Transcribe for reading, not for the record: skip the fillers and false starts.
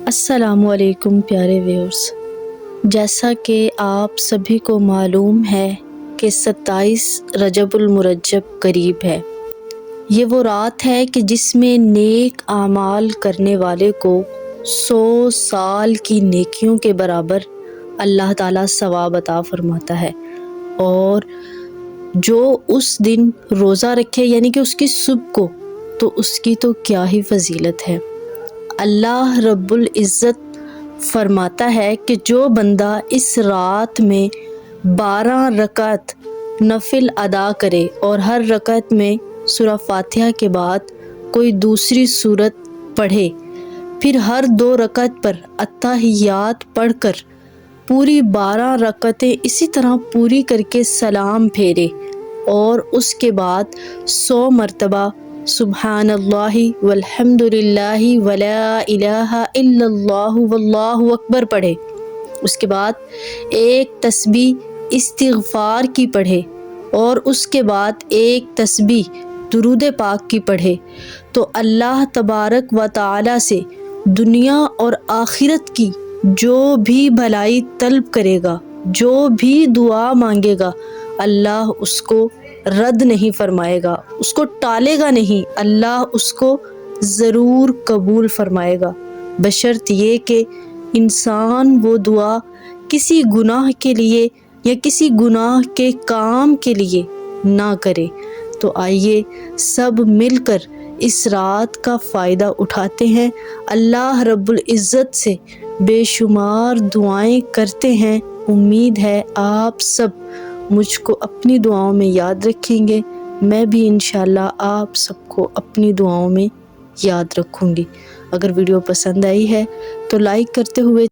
السلام علیکم پیارے ویورز، جیسا کہ آپ سبھی کو معلوم ہے کہ 27 رجب المرجب قریب ہے۔ یہ وہ رات ہے کہ جس میں نیک اعمال کرنے والے کو 100 سال کی نیکیوں کے برابر اللہ تعالیٰ ثواب عطا فرماتا ہے، اور جو اس دن روزہ رکھے یعنی کہ اس کی صبح کو، تو اس کی تو کیا ہی فضیلت ہے۔ اللہ رب العزت فرماتا ہے کہ جو بندہ اس رات میں 12 رکعت نفل ادا کرے اور ہر رکعت میں سورہ فاتحہ کے بعد کوئی دوسری سورت پڑھے، پھر ہر 2 رکعت پر اتحیات پڑھ کر پوری 12 رکعتیں اسی طرح پوری کر کے سلام پھیرے، اور اس کے بعد 100 مرتبہ سبحان اللہ والحمد للہ ولا الہ الا اللہ واللہ اکبر پڑھے، اس کے بعد ایک تسبیح استغفار کی پڑھے، اور اس کے بعد ایک تسبیح درود پاک کی پڑھے، تو اللہ تبارک و تعالی سے دنیا اور آخرت کی جو بھی بھلائی طلب کرے گا، جو بھی دعا مانگے گا، اللہ اس کو رد نہیں فرمائے گا، اس کو ٹالے گا نہیں، اللہ اس کو ضرور قبول فرمائے گا، بشرط یہ کہ انسان وہ دعا کسی گناہ کے لیے یا کسی گناہ کے کام کے لیے نہ کرے۔ تو آئیے سب مل کر اس رات کا فائدہ اٹھاتے ہیں، اللہ رب العزت سے بے شمار دعائیں کرتے ہیں۔ امید ہے آپ سب مجھ کو اپنی دعاؤں میں یاد رکھیں گے، میں بھی انشاءاللہ آپ سب کو اپنی دعاؤں میں یاد رکھوں گی۔ اگر ویڈیو پسند آئی ہے تو لائک کرتے ہوئے